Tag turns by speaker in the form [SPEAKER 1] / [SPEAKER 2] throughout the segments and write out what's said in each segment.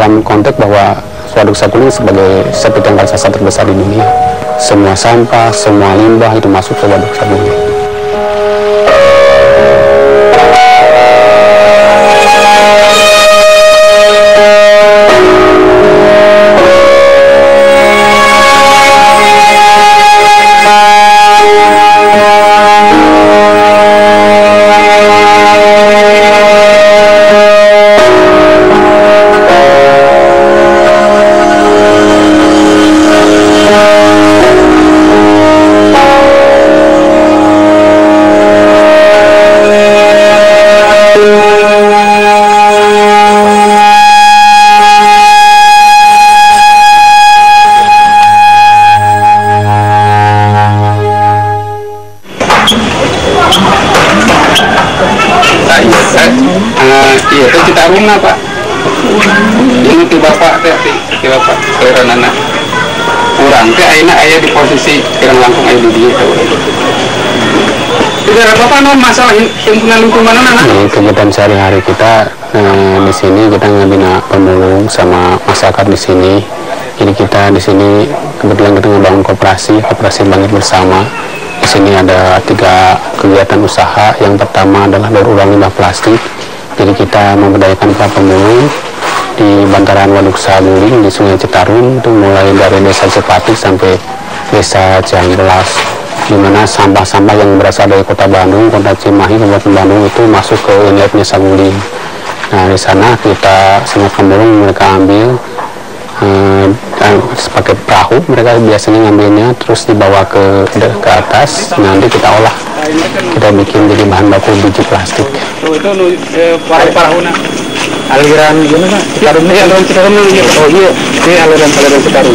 [SPEAKER 1] dalam konteks bahwa Waduk Saguling sebagai sepi tong raksasa terbesar di dunia. Semua sampah, semua limbah itu masuk ke Waduk Saguling.
[SPEAKER 2] Iya, itu Citarum lah Pak. Ini ke Bapak, ke Bapak, kelahiran anak. Kurang, ke ayah di posisi kirang langkung ayah di dia. Tidak apa-apa, no, masalah himpunan lingkungan anak.
[SPEAKER 1] Kegiatan sehari-hari kita di sini kita ngebina pemulung sama masyarakat di sini. Jadi kita di sini kebetulan kita ngebangun koperasi Bangkit Bersama. Di sini ada 3 kegiatan usaha. Yang pertama adalah daur ulang limbah plastik. Jadi kita memberdayakan para pemulung di bantaran Waduk Saguling di Sungai Citarum, itu mulai dari desa Cepati sampai desa Cihampelas, di mana sampah-sampah yang berasal dari kota Bandung, kota Cimahi, Kabupaten Bandung itu masuk ke inletnya Saguling. Nah, di sana kita semua pemulung mereka ambil pakai perahu, mereka biasanya ngambilnya terus dibawa ke atas, nanti kita olah, kita bikin jadi bahan baku biji plastik.
[SPEAKER 2] Itu perahu aliran gimana Pak? Citarum ini aliran Citarum ini. Oh iya, ini aliran Citarum.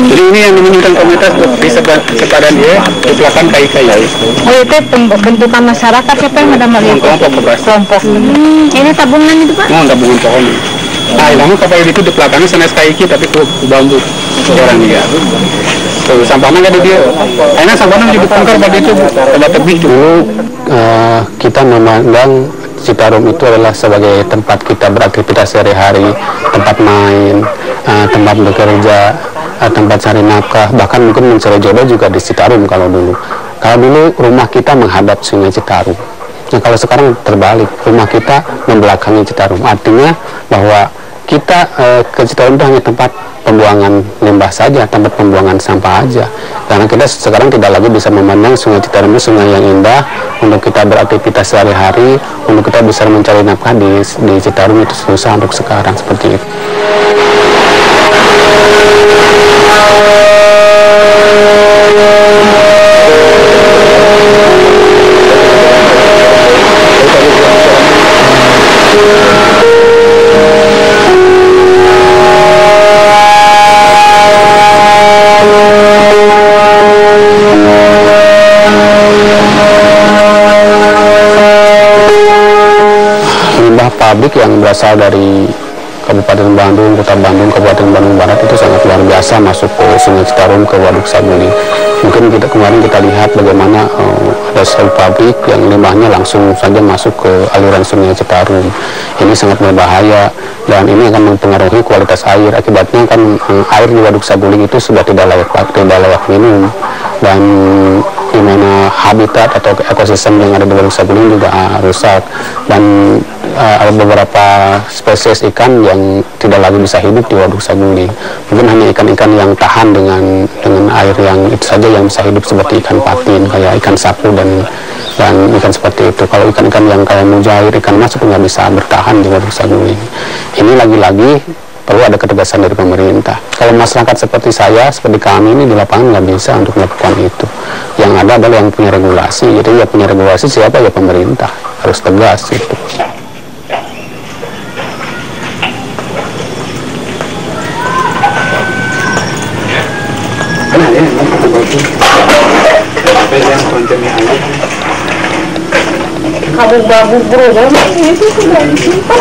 [SPEAKER 2] Jadi ini yang menunjukkan komunitas di sepadan dia di belakang kai-kai.
[SPEAKER 3] Oh itu pembentukan masyarakat siapa yang ada melihat? Kelompok. Ini tabungan itu Pak?
[SPEAKER 2] Oh, tabungan pohon. Nah, namun kapal itu di belakangnya sanes kaiki tapi ke bambu orang dia. Tuh, sampahnya ada dia. Karena sampahnya juga bongkar pada itu pada tebing dulu.
[SPEAKER 1] Kita memandang Citarum itu adalah sebagai tempat kita beraktivitas sehari-hari, tempat main, tempat bekerja, tempat cari nafkah, bahkan mungkin mencari jodoh juga di Citarum kalau dulu. Kalau dulu rumah kita menghadap Sungai Citarum. Nah, kalau sekarang terbalik, rumah kita membelakangi Citarum. Artinya bahwa kita ke Citarum itu hanya tempat pembuangan limbah saja, tempat pembuangan sampah aja. Karena kita sekarang tidak lagi bisa memandang Sungai Citarum itu sungai yang indah untuk kita beraktivitas sehari-hari, untuk kita bisa mencari nafkah di Citarum itu susah untuk sekarang seperti itu. Pabrik yang berasal dari Kabupaten Bandung, Kota Bandung, Kabupaten Bandung Barat itu sangat luar biasa masuk ke Sungai Citarum, ke Waduk Saguling. Mungkin kemarin kita lihat bagaimana ada satu pabrik yang limbahnya langsung saja masuk ke aliran Sungai Citarum. Ini sangat berbahaya dan ini akan mempengaruhi kualitas air. Akibatnya kan air di Waduk Saguling itu sudah tidak layak minum, dan di mana habitat atau ekosistem yang ada di Waduk Saguling juga rusak, dan ada beberapa spesies ikan yang tidak lagi bisa hidup di Waduk Saguling. Mungkin hanya ikan-ikan yang tahan dengan air yang itu saja yang bisa hidup, seperti ikan patin, kayak ikan sapu dan ikan seperti itu. Kalau ikan-ikan yang kayak mujair, ikan mas itu nggak bisa bertahan di Waduk Saguling. Ini lagi-lagi perlu ada ketegasan dari pemerintah. Kalau masyarakat seperti saya, seperti kami ini di lapangan nggak bisa untuk melakukan itu. Yang ada adalah yang punya regulasi. Jadi ya punya regulasi siapa? Ya pemerintah, harus tegas itu.
[SPEAKER 3] Kabur-kabur bro, itu sudah disimpan.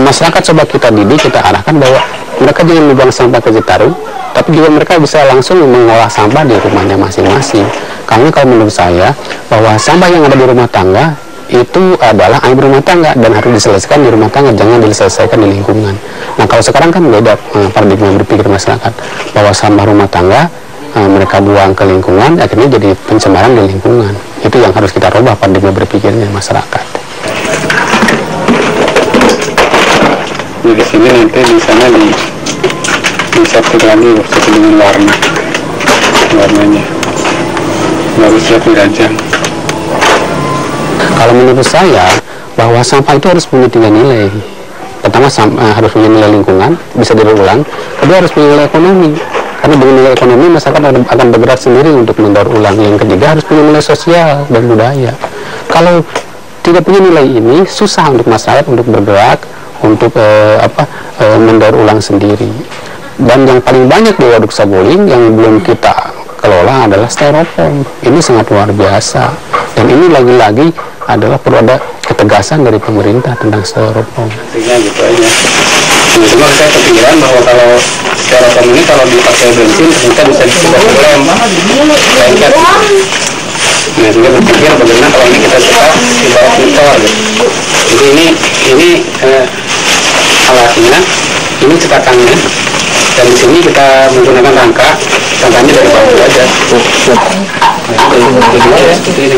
[SPEAKER 1] Masyarakat coba kita didik, kita arahkan bahwa mereka jangan membuang sampah ke Citarum, tapi juga mereka bisa langsung mengolah sampah di rumahnya masing-masing. Karena kalau menurut saya bahwa sampah yang ada di rumah tangga itu adalah aib rumah tangga dan harus diselesaikan di rumah tangga, jangan diselesaikan di lingkungan. Nah kalau sekarang kan beda paradigma berpikir masyarakat, bahwa sampah rumah tangga mereka buang ke lingkungan, akhirnya jadi pencemaran di lingkungan. Itu yang harus kita rubah paradigma berpikirnya masyarakat.
[SPEAKER 2] Di sini nanti di sana disetir lagi sesuai dengan warnanya, baru siap dirajang.
[SPEAKER 1] Kalau menurut saya bahwa sampah itu harus punya 3 nilai. Pertama harus punya nilai lingkungan, bisa didaur ulang. Kedua harus punya nilai ekonomi, karena dengan nilai ekonomi masyarakat akan bergerak sendiri untuk mendaur ulang. Yang ketiga harus punya nilai sosial dan budaya. Kalau tidak punya nilai ini, susah untuk masyarakat untuk bergerak untuk mendaur ulang sendiri. Dan yang paling banyak di Waduk Saguling yang belum kita kelola adalah styrofoam. Ini sangat luar biasa, dan ini lagi-lagi adalah perlu ada ketegasan dari pemerintah tentang styrofoam.
[SPEAKER 2] Artinya gitu aja. Cuma saya kepikiran bahwa kalau styrofoam ini kalau dipakai bensin ternyata bisa dicoba lem, lengket. Nah, juga berpikir bagaimana kalau ini kita cetak di bawah motor gitu. Jadi ini alatnya, ini cetakannya, dan di sini kita menggunakan rangkanya dari bambu aja. Nah, seperti ini.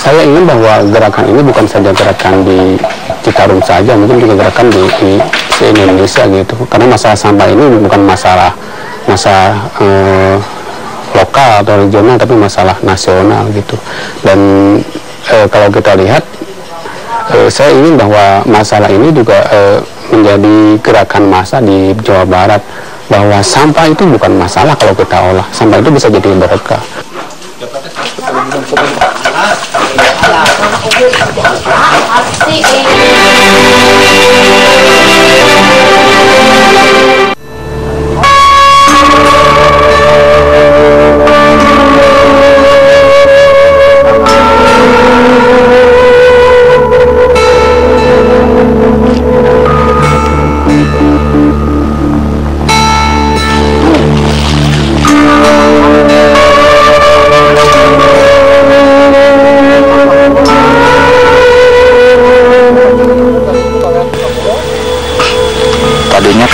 [SPEAKER 1] Saya ingin bahwa gerakan ini bukan saja gerakan di Citarum saja, mungkin juga gerakan di se-Indonesia gitu. Karena masalah sampah ini bukan masalah lokal atau regional, tapi masalah nasional gitu. Dan kalau kita lihat, saya ingin bahwa masalah ini juga menjadi gerakan massa di Jawa Barat, bahwa sampah itu bukan masalah kalau kita olah. Sampah itu bisa jadi berkah.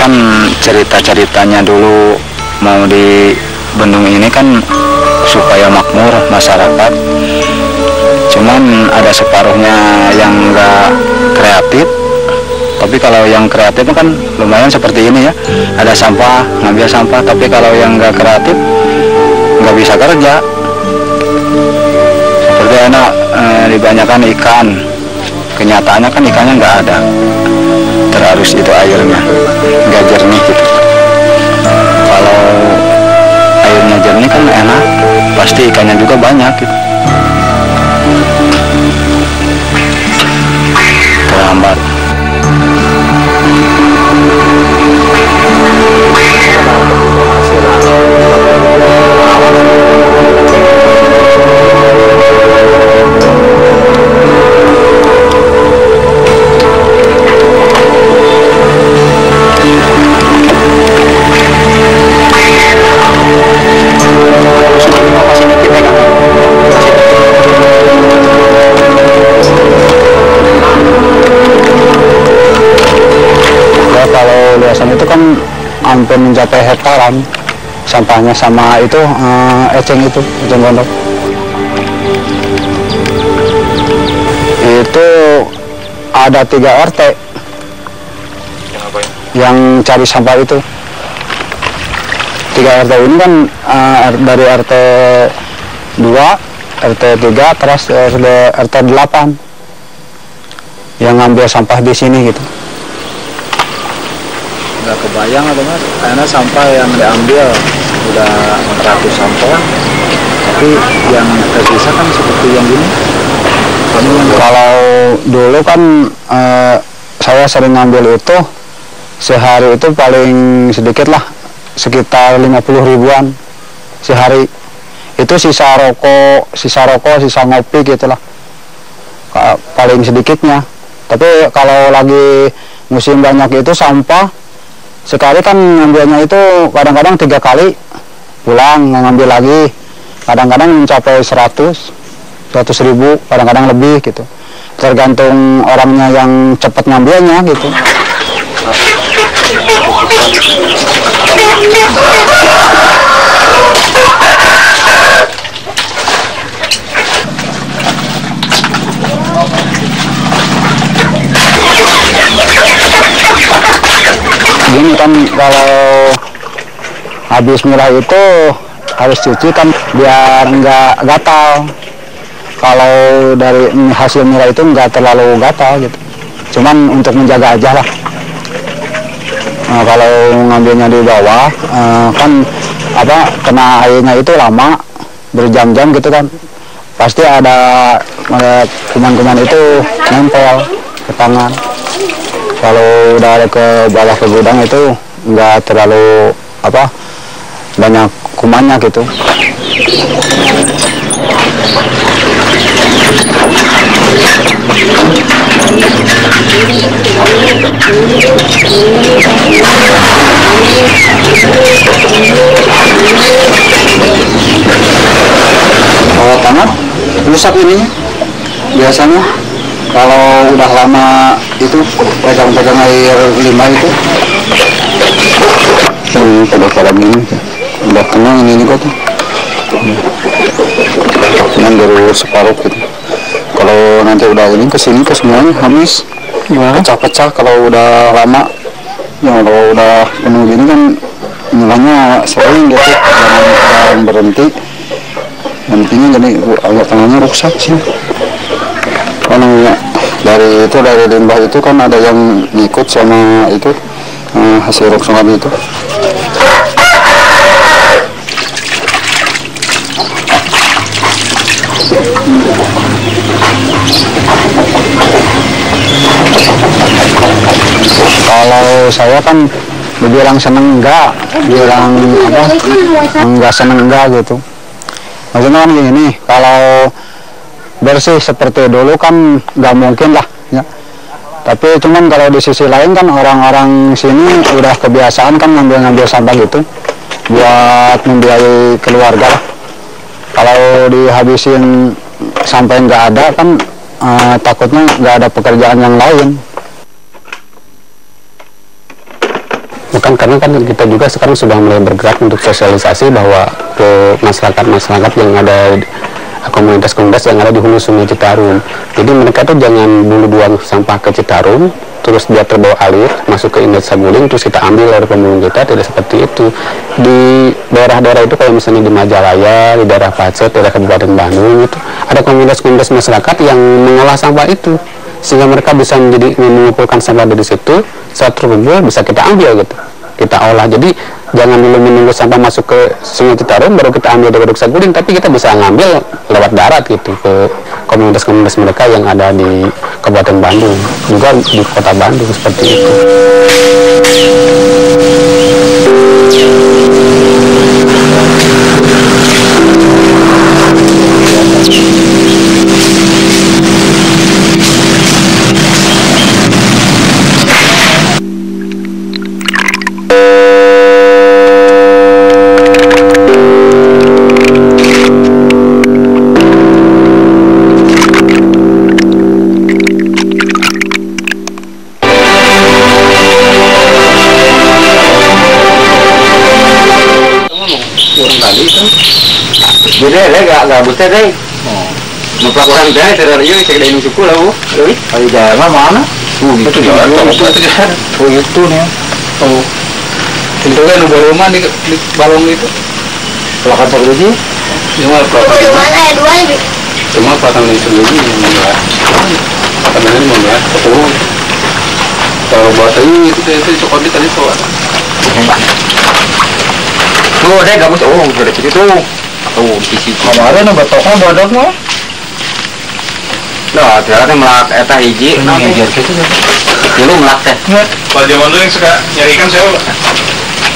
[SPEAKER 4] Kan cerita-ceritanya dulu mau di bendung ini kan supaya makmur masyarakat, cuman ada separuhnya yang enggak kreatif. Tapi kalau yang kreatif kan lumayan seperti ini ya, ada sampah, ngambil sampah. Tapi kalau yang enggak kreatif nggak bisa kerja. Seperti anak dibanyakan ikan, kenyataannya kan ikannya nggak ada, terarus itu airnya nggak jernih gitu. Kalau airnya jernih kan enak, pasti ikannya juga banyak gitu. Terlambat.
[SPEAKER 1] Luasan itu kan hampir mencapai hektaran sampahnya, sama itu eceng gondok itu ada 3 RT yang cari sampah itu. 3 RT ini kan dari RT 2, RT 3, terus RT 8 yang ngambil sampah di sini gitu.
[SPEAKER 4] Nggak kebayang atau mas, karena sampah yang diambil udah 400 sampah, tapi yang tersisa kan seperti yang gini.
[SPEAKER 5] Kalau dulu kan saya sering ngambil itu sehari itu paling sedikit lah, sekitar 50 ribuan sehari. Itu sisa rokok, sisa ngopi gitulah, paling sedikitnya. Tapi kalau lagi musim banyak itu sampah, sekali kan ngambilnya itu kadang-kadang 3 kali pulang ngambil lagi, kadang-kadang mencapai 100 ribu, kadang-kadang lebih gitu, tergantung orangnya yang cepat ngambilnya gitu. Gini kan, kalau habis milah itu harus cuci kan biar nggak gatal. Kalau dari hasil milah itu nggak terlalu gatal gitu, cuman untuk menjaga aja lah. Nah, kalau ngambilnya di bawah kan kena airnya itu lama, berjam-jam gitu kan, pasti ada kuman-kuman itu nempel ke tangan. Kalau udah ada ke bawah ke gudang itu nggak terlalu banyak kumannya gitu. Kalau tangan rusak ini biasanya. Kalau udah lama itu pegang-pegang air limbah itu, pada ini udah kena ini kok tuh, yang baru separuh gitu. Kalau nanti udah ini kesini ke semuanya habis, pecah-pecah kalau udah lama. Ya kalau udah penuh gini kan mulanya sering gitu, jangan berhenti. Nantinya jadi agak tangannya rusak sih. Karena dari limbah itu kan ada yang ngikut sama itu hasil rongsokan itu. Kalau saya kan dibilang seneng enggak, bilang enggak seneng enggak gitu. Maksudnya kan gini, kalau bersih seperti dulu kan nggak mungkin lah ya. Tapi cuman kalau di sisi lain kan orang-orang sini udah kebiasaan kan ngambil sampah gitu buat membiayai keluarga lah. Kalau dihabisin sampai nggak ada kan takutnya nggak ada pekerjaan yang lain.
[SPEAKER 1] Bukan, karena kan kita juga sekarang sudah mulai bergerak untuk sosialisasi bahwa ke masyarakat yang ada komunitas-komunitas yang ada di hulu Sungai Citarum. Jadi mereka tuh jangan dulu buang sampah ke Citarum, terus dia terbawa alir masuk ke Inlet Saguling, terus kita ambil dari pemulung kita. Tidak seperti itu. Di daerah-daerah itu kayak misalnya di Majalaya, di daerah Pacet, daerah Kabupaten Bandung itu ada komunitas-komunitas masyarakat yang mengolah sampah itu, sehingga mereka bisa mengumpulkan sampah dari situ. Saat terkumpul bisa kita ambil gitu, kita olah. Jadi jangan dulu menunggu sampah masuk ke Sungai Citarum baru kita ambil dari Waduk Saguling, tapi kita bisa ngambil lewat darat gitu ke komunitas-komunitas mereka yang ada di Kabupaten Bandung, juga di Kota Bandung seperti itu.
[SPEAKER 2] Jadi agak buta deh. Melakukan deh terlalu cek dari nusuku lah bu.
[SPEAKER 5] Ayo jalan mana?
[SPEAKER 2] Itu jalan.
[SPEAKER 5] Oh itu nih.
[SPEAKER 2] Oh. Itu kan udah rumah di balong itu.
[SPEAKER 5] Pelakan Saguling.
[SPEAKER 2] Cuma pelakan. Cuma pelakan itu lagi. Pelakan ini mana? Oh. Kalau bahasa ini itu coklat tadi soal.
[SPEAKER 5] Tuh deh gabus. Oh udah dari situ.
[SPEAKER 2] Oh, di situ.
[SPEAKER 5] Kemarin betoknya bodoh mah.
[SPEAKER 4] Doh, ternyata melak eta hiji, ngejar gitu. Dulu melak teh.
[SPEAKER 2] Kalau zaman dulu yang suka nyari ikan siapa?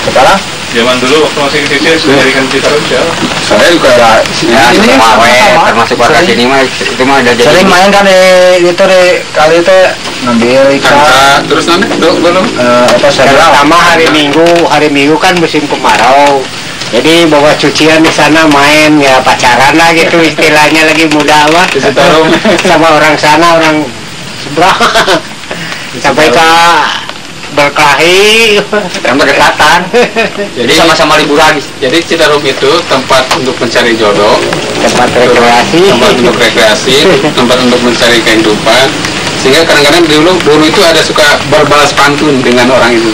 [SPEAKER 4] Sekarang
[SPEAKER 2] Zaman dulu waktu masih kecil suka nyari ikan Citarum siapa?
[SPEAKER 4] saya juga ada ya termasuk warga sini mah itu mah udah jadi.
[SPEAKER 5] Sering main kan itu kali itu ngambil ikan.
[SPEAKER 2] Terus nanti belum?
[SPEAKER 6] Pertama hari Minggu kan musim kemarau. Jadi bawa cucian di sana main ya pacaran lah gitu istilahnya lagi muda mah. Sama orang sana orang seberang sampai ke berkelahi
[SPEAKER 4] Yang berdekatan.
[SPEAKER 2] Jadi
[SPEAKER 4] sama-sama liburan.
[SPEAKER 2] Jadi Citarum itu tempat untuk mencari jodoh,
[SPEAKER 6] tempat rekreasi.
[SPEAKER 2] tempat untuk rekreasi, tempat untuk mencari kehidupan. Sehingga kadang-kadang dulu itu ada suka berbalas pantun dengan orang itu.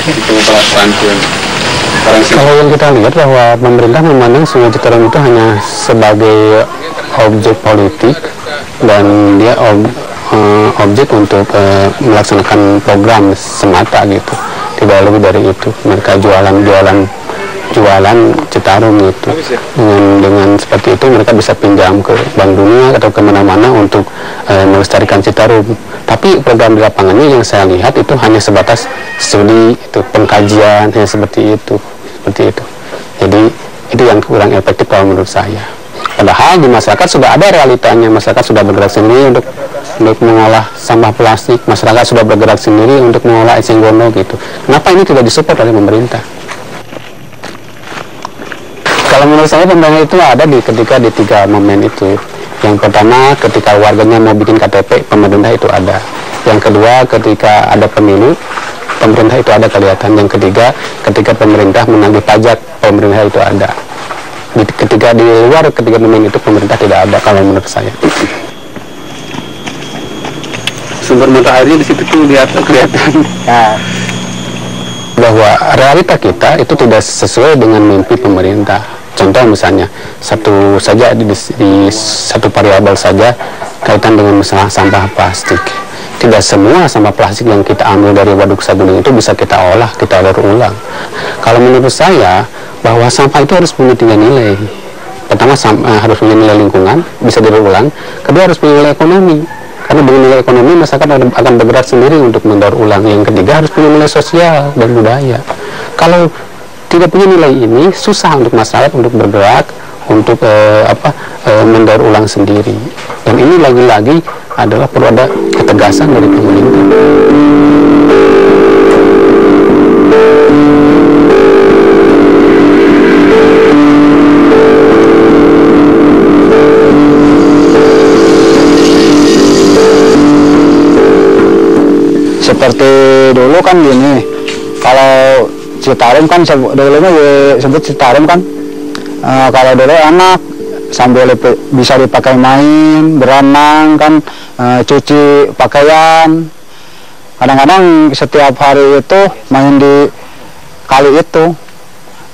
[SPEAKER 2] Itu balas pantun.
[SPEAKER 1] Kalau yang kita lihat bahwa pemerintah memandang Sungai Citarum itu hanya sebagai objek politik dan dia objek untuk melaksanakan program semata gitu, tidak lebih dari itu. Mereka jualan Citarum gitu. Dengan seperti itu mereka bisa pinjam ke Bank Dunia atau kemana-mana untuk melestarikan Citarum. Tapi program di lapangannya yang saya lihat itu hanya sebatas studi, itu pengkajian, hanya seperti itu. Jadi itu yang kurang efektif kalau menurut saya. Padahal di masyarakat sudah ada realitanya, masyarakat sudah bergerak sendiri untuk mengolah sampah plastik, masyarakat sudah bergerak sendiri untuk mengolah eceng gondok gitu. Kenapa ini tidak disupport oleh pemerintah? Kalau menurut saya pemerintah itu ada ketika di 3 momen itu. Yang pertama ketika warganya mau bikin KTP, pemerintah itu ada. Yang kedua ketika ada pemilu, pemerintah itu ada kelihatan. Yang ketiga ketika pemerintah menagih pajak, pemerintah itu ada. Ketika di luar ketiga momen itu pemerintah tidak ada kalau menurut saya.
[SPEAKER 2] Sumber mata airnya di situ tuh kelihatan.
[SPEAKER 1] Ya. Bahwa realita kita itu tidak sesuai dengan mimpi pemerintah. Contoh misalnya satu variabel saja kaitan dengan masalah sampah plastik. Tidak semua sampah plastik yang kita ambil dari Waduk Saguling itu bisa kita olah, kita daur ulang. Kalau menurut saya bahwa sampah itu harus punya 3 nilai. Pertama harus punya nilai lingkungan, bisa didaur ulang. Kedua harus punya nilai ekonomi. Karena dengan nilai ekonomi masyarakat akan bergerak sendiri untuk mendaur ulang. Yang ketiga harus punya nilai sosial dan budaya. Kalau tidak punya nilai ini susah untuk masyarakat untuk bergerak untuk mendaur ulang sendiri. Dan ini lagi-lagi adalah perlu ada ketegasan dari pemerintah.
[SPEAKER 5] Seperti dulu kan gini, kalau Citarum kan dulunya disebut Citarum kan, kalau dulu enak sambil bisa dipakai main, berenang kan, cuci pakaian. Kadang-kadang setiap hari itu main di kali itu.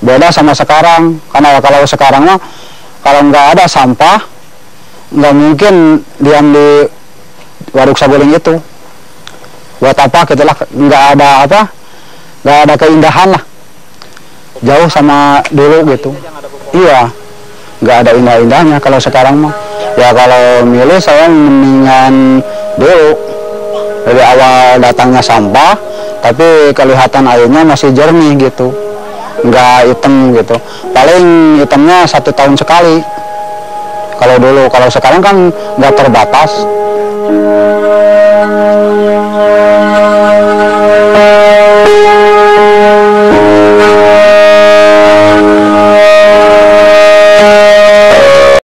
[SPEAKER 5] Beda sama sekarang, karena kalau sekarang mah kalau nggak ada sampah nggak mungkin diam di Waduk Saguling itu. Buat apa gitulah, nggak ada keindahan lah, jauh sama dulu gitu. Iya, nggak ada indah-indahnya kalau sekarang mah. Ya kalau milih saya mendingan dulu dari awal datangnya sampah tapi kelihatan airnya masih jernih gitu, nggak hitam gitu. Paling hitamnya 1 tahun sekali kalau dulu. Kalau sekarang kan nggak terbatas.